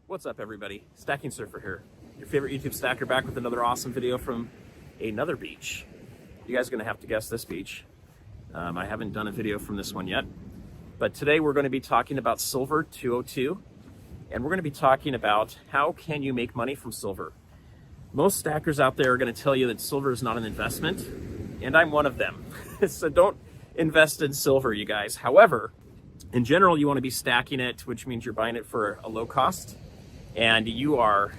What's up, everybody? Stacking Surfer here. Your favorite YouTube stacker, back with another awesome video from another beach. You guys are going to have to guess this beach. I haven't done a video from this one yet. But today we're going to be talking about silver 202. And we're going to be talking about how can you make money from silver. Most stackers out there are going to tell you that silver is not an investment. And I'm one of them. So don't invest in silver, you guys. However, in general, you want to be stacking it, which means you're buying it for a low cost. And you are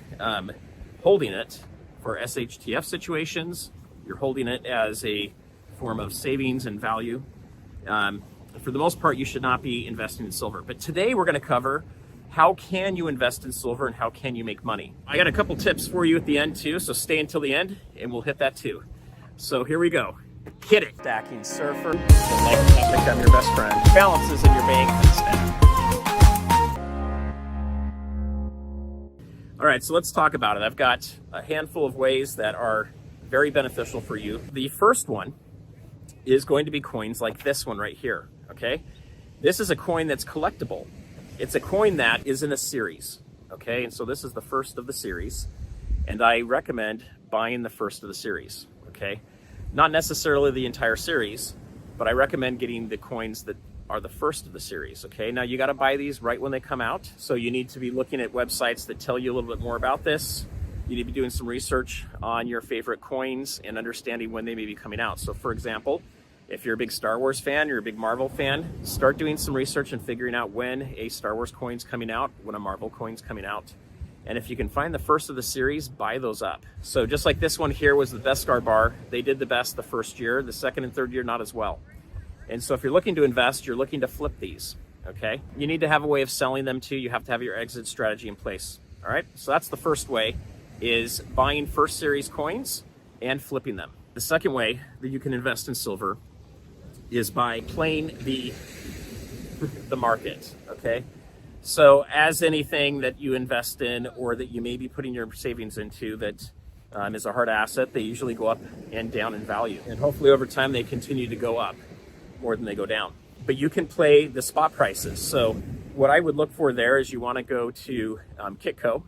holding it for SHTF situations. You're holding it as a form of savings and value. For the most part, you should not be investing in silver. But today we're going to cover how can you invest in silver and how can you make money. I got a couple tips for you at the end too, so stay until the end and we'll hit that too. So here we go. Hit it. Stacking Surfer. I think I'm your best friend. Balances in your bank instead. All right, so let's talk about it. I've got a handful of ways that are very beneficial for you. The first one is going to be coins like this one right here, okay? This is a coin that's collectible. It's a coin that is in a series, okay? And so this is the first of the series, and I recommend buying the first of the series, okay? Not necessarily the entire series, but I recommend getting the coins that are the first of the series, okay? Now you gotta buy these right when they come out, so you need to be looking at websites that tell you a little bit more about this. You need to be doing some research on your favorite coins and understanding when they may be coming out. So for example, if you're a big Star Wars fan, you're a big Marvel fan, start doing some research and figuring out when a Star Wars coin's coming out, when a Marvel coin's coming out. And if you can find the first of the series, buy those up. So just like this one here was the Beskar bar, they did the best the first year, the second and third year not as well. And so if you're looking to invest, you're looking to flip these, okay? You need to have a way of selling them too. You have to have your exit strategy in place, all right? So that's the first way, is buying first series coins and flipping them. The second way that you can invest in silver is by playing the market, okay? So as anything that you invest in or that you may be putting your savings into that is a hard asset, they usually go up and down in value. And hopefully over time they continue to go up more than they go down. But you can play the spot prices. So what I would look for there is you want to go to Kitco,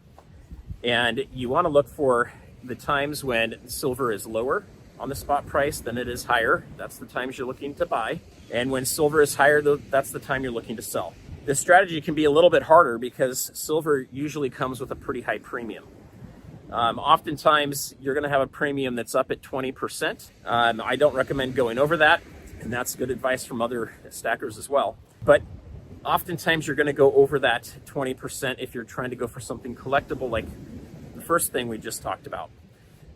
and you want to look for the times when silver is lower on the spot price than it is higher. That's the times you're looking to buy. And when silver is higher, that's the time you're looking to sell. This strategy can be a little bit harder because silver usually comes with a pretty high premium. Oftentimes you're going to have a premium that's up at 20%. I don't recommend going over that. And that's good advice from other stackers as well. But oftentimes you're going to go over that 20% if you're trying to go for something collectible like the first thing we just talked about.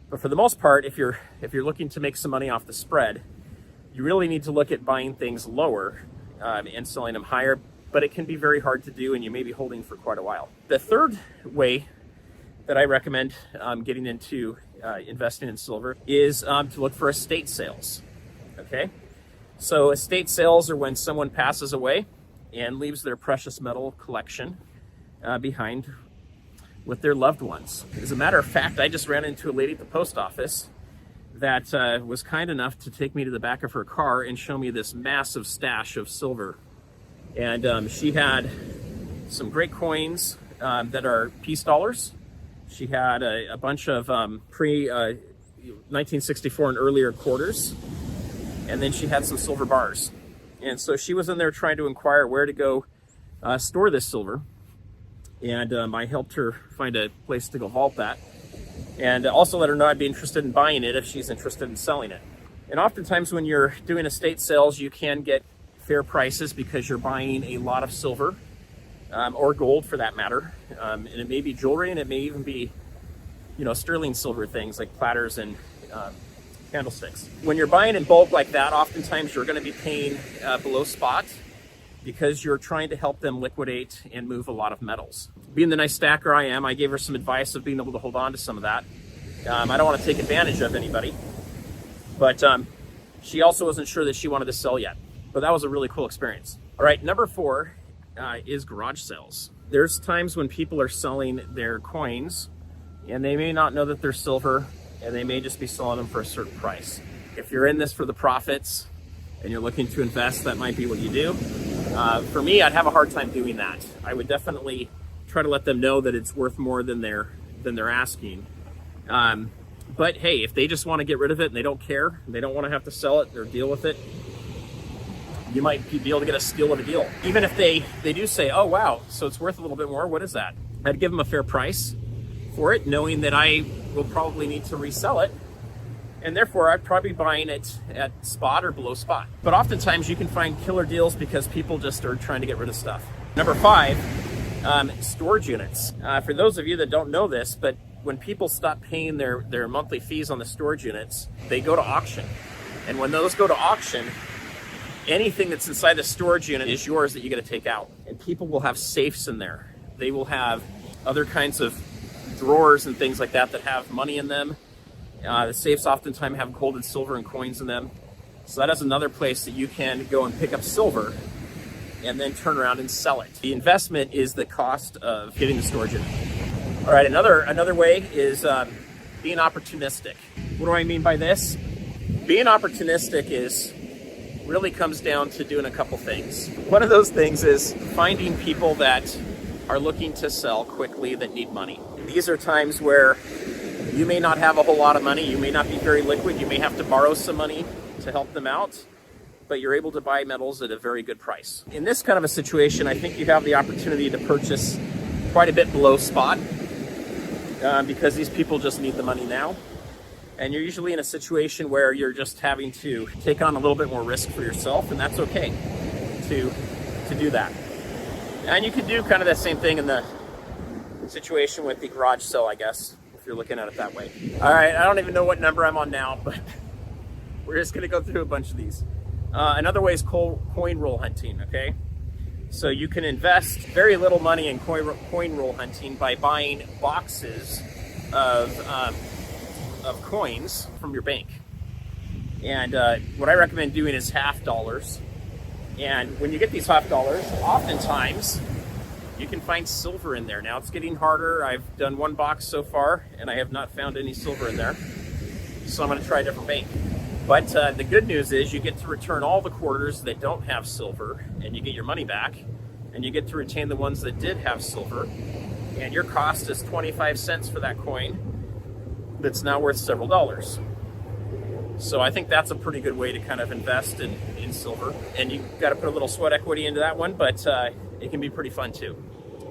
But for the most part, if you're looking to make some money off the spread, you really need to look at buying things lower and selling them higher. But it can be very hard to do, and you may be holding for quite a while. The third way that I recommend getting into investing in silver is to look for estate sales, okay? So estate sales are when someone passes away and leaves their precious metal collection behind with their loved ones. As a matter of fact, I just ran into a lady at the post office that was kind enough to take me to the back of her car and show me this massive stash of silver. And she had some great coins that are peace dollars. She had a bunch of pre-1964 and earlier quarters. And then she had some silver bars. And so she was in there trying to inquire where to go store this silver. And I helped her find a place to go vault that. And also let her know I'd be interested in buying it if she's interested in selling it. And oftentimes when you're doing estate sales, you can get fair prices because you're buying a lot of silver or gold for that matter. And it may be jewelry, and it may even be, sterling silver things like platters and candlesticks. When you're buying in bulk like that, oftentimes you're going to be paying below spot because you're trying to help them liquidate and move a lot of metals. Being the nice stacker I am, I gave her some advice of being able to hold on to some of that. I don't want to take advantage of anybody, but she also wasn't sure that she wanted to sell yet. But that was a really cool experience. All right, number 4 is garage sales. There's times when people are selling their coins and they may not know that they're silver, and they may just be selling them for a certain price. If you're in this for the profits and you're looking to invest, that might be what you do. For me, I'd have a hard time doing that. I would definitely try to let them know that it's worth more than they're asking. But hey, if they just want to get rid of it and they don't care, they don't want to have to sell it or deal with it, you might be able to get a steal of a deal. Even if they do say, oh wow, so it's worth a little bit more, what is that? I'd give them a fair price for it, knowing that I will probably need to resell it, and therefore I'd probably be buying it at spot or below spot. But oftentimes you can find killer deals because people just are trying to get rid of stuff. Number 5, storage units. For those of you that don't know this, but when people stop paying their monthly fees on the storage units, they go to auction. And when those go to auction, anything that's inside the storage unit is yours that you get to take out. And people will have safes in there. They will have other kinds of drawers and things like that that have money in them. The safes oftentimes have gold and silver and coins in them. So that is another place that you can go and pick up silver and then turn around and sell it. The investment is the cost of getting the storage unit. All right, another way is being opportunistic. What do I mean by this? Being opportunistic really comes down to doing a couple things. One of those things is finding people that are looking to sell quickly that need money. These are times where you may not have a whole lot of money, you may not be very liquid, you may have to borrow some money to help them out, but you're able to buy metals at a very good price. In this kind of a situation, I think you have the opportunity to purchase quite a bit below spot because these people just need the money now. And you're usually in a situation where you're just having to take on a little bit more risk for yourself, and that's okay to do that. And you could do kind of the same thing in the situation with the garage sale, I guess, if you're looking at it that way. All right, I don't even know what number I'm on now, but we're just gonna go through a bunch of these. Another way is coin roll hunting, okay? So you can invest very little money in coin roll hunting by buying boxes of coins from your bank. And what I recommend doing is $50. And when you get these $50, oftentimes you can find silver in there. Now it's getting harder. I've done one box so far and I have not found any silver in there. So I'm gonna try a different bank. But the good news is you get to return all the quarters that don't have silver and you get your money back, and you get to retain the ones that did have silver, and your cost is 25 cents for that coin that's now worth several dollars. So I think that's a pretty good way to kind of invest in silver, and you got to put a little sweat equity into that one, but it can be pretty fun too.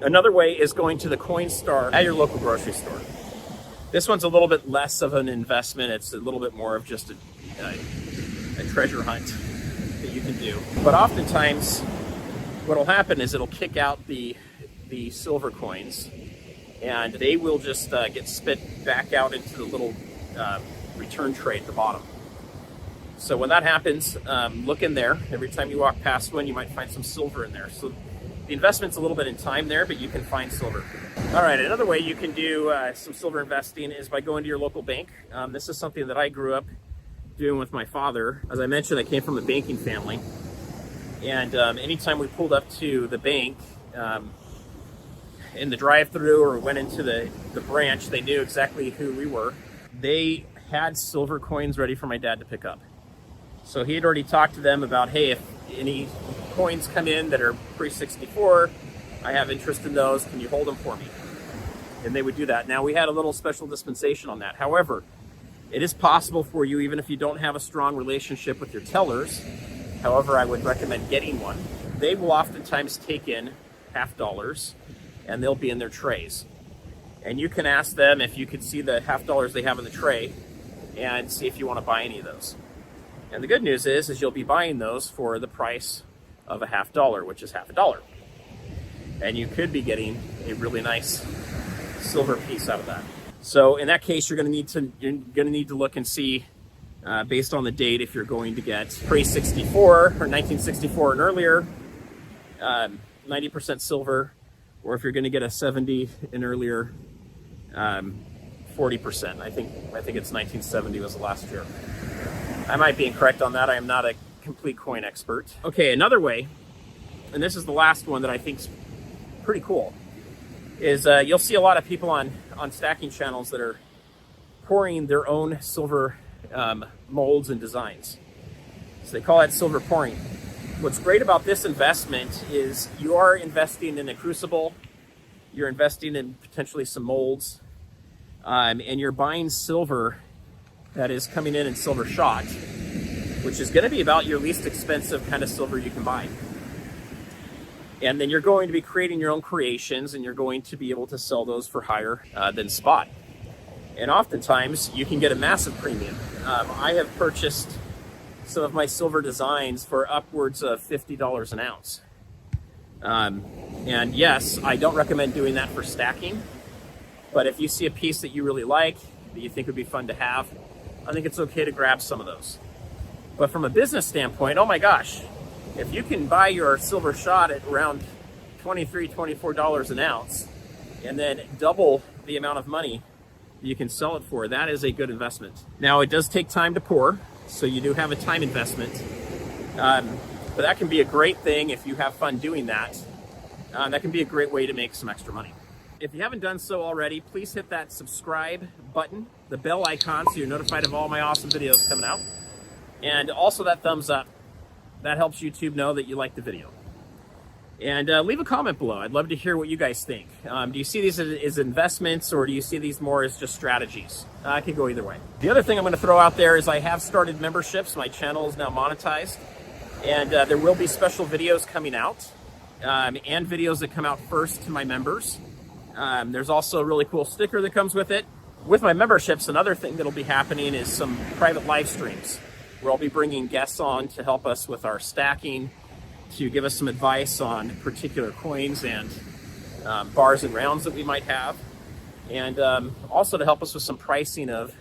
Another way is going to the coin star at your local grocery store. This one's a little bit less of an investment. It's a little bit more of just a treasure hunt that you can do. But oftentimes what will happen is it'll kick out the silver coins, and they will just get spit back out into the little return tray at the bottom. So when that happens, look in there. Every time you walk past one, you might find some silver in there. So the investment's a little bit in time there, but you can find silver. All right, another way you can do some silver investing is by going to your local bank. This is something that I grew up doing with my father. As I mentioned, I came from a banking family. And anytime we pulled up to the bank in the drive-thru or went into the branch, they knew exactly who we were. They had silver coins ready for my dad to pick up. So he had already talked to them about, hey, if any coins come in that are pre-64, I have interest in those, can you hold them for me? And they would do that. Now, we had a little special dispensation on that. However, it is possible for you, even if you don't have a strong relationship with your tellers. However, I would recommend getting one. They will oftentimes take in $50, and they'll be in their trays. And you can ask them if you could see the $50 they have in the tray and see if you want to buy any of those. And the good news is you'll be buying those for the price of a $50, which is half a dollar. And you could be getting a really nice silver piece out of that. So in that case, you're going to need to look and see, based on the date, if you're going to get pre-64 or 1964 and earlier, 90% silver, or if you're going to get a 70 and earlier, 40%. I think it's 1970 was the last year. I might be incorrect on that. I am not a complete coin expert. Okay, another way, and this is the last one that I think is pretty cool, is you'll see a lot of people on stacking channels that are pouring their own silver molds and designs. So they call that silver pouring. What's great about this investment is you are investing in a crucible you're investing in potentially some molds, and you're buying silver that is coming in silver shot, which is going to be about your least expensive kind of silver you can buy. And then you're going to be creating your own creations, and you're going to be able to sell those for higher than spot. And oftentimes you can get a massive premium. I have purchased some of my silver designs for upwards of $50 an ounce. And yes, I don't recommend doing that for stacking, but if you see a piece that you really like, that you think would be fun to have, I think it's okay to grab some of those. But from a business standpoint, oh my gosh, if you can buy your silver shot at around $23, $24 an ounce, and then double the amount of money you can sell it for, that is a good investment. Now, it does take time to pour, so you do have a time investment, but that can be a great thing if you have fun doing that. That can be a great way to make some extra money. If you haven't done so already, please hit that subscribe button, the bell icon, so you're notified of all my awesome videos coming out, and also that thumbs up. That helps YouTube know that you like the video. And leave a comment below. I'd love to hear what you guys think. Do you see these as investments, or do you see these more as just strategies? I could go either way. The other thing I'm going to throw out there is I have started memberships. My channel is now monetized, and there will be special videos coming out, and videos that come out first to my members. There's also a really cool sticker that comes with it. With my memberships, another thing that'll be happening is some private live streams, where I'll be bringing guests on to help us with our stacking, to give us some advice on particular coins and bars and rounds that we might have, and also to help us with some pricing of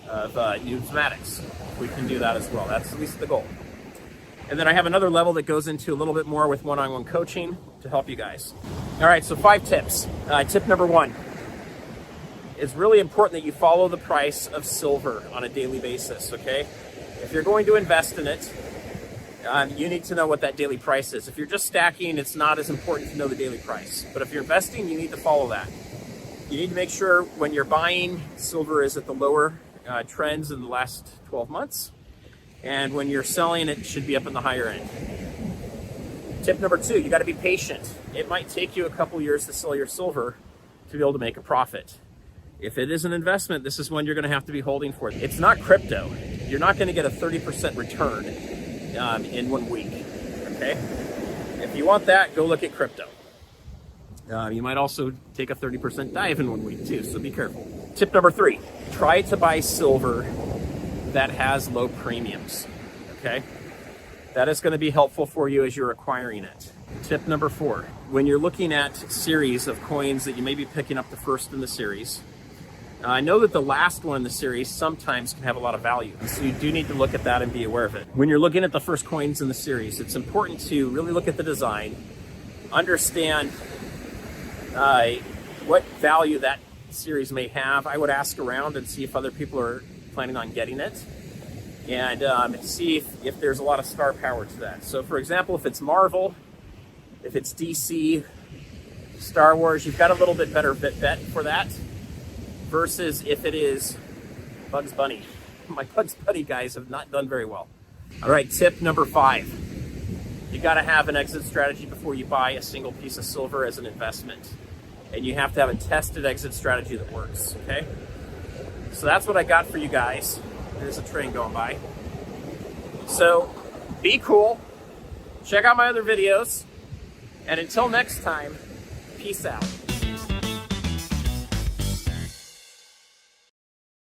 numismatics. We can do that as well. That's at least the goal. And then I have another level that goes into a little bit more with one-on-one coaching to help you guys. All right, so 5 tips. Tip number 1. It's really important that you follow the price of silver on a daily basis, okay? If you're going to invest in it, you need to know what that daily price is. If you're just stacking, it's not as important to know the daily price. But if you're investing, you need to follow that. You need to make sure when you're buying, silver is at the lower trends in the last 12 months. And when you're selling, it should be up in the higher end. Tip number 2, you got to be patient. It might take you a couple years to sell your silver to be able to make a profit. If it is an investment, this is one you're going to have to be holding for. It's not crypto. You're not going to get a 30% return in 1 week, okay? If you want that, go look at crypto. You might also take a 30% dive in 1 week too, so be careful. Tip number 3, try to buy silver that has low premiums, okay? That is going to be helpful for you as you're acquiring it. Tip number 4, when you're looking at series of coins that you may be picking up the first in the series, I know that the last one in the series sometimes can have a lot of value, so you do need to look at that and be aware of it. When you're looking at the first coins in the series, it's important to really look at the design, understand what value that series may have. I would ask around and see if other people are planning on getting it, and see if there's a lot of star power to that. So for example, if it's Marvel, if it's DC, Star Wars, you've got a little bit better bet for that, versus if it is Bugs Bunny. My Bugs Bunny guys have not done very well. All right, tip number 5. You got to have an exit strategy before you buy a single piece of silver as an investment. And you have to have a tested exit strategy that works, okay? So that's what I got for you guys. There's a train going by. So be cool. Check out my other videos. And until next time, peace out.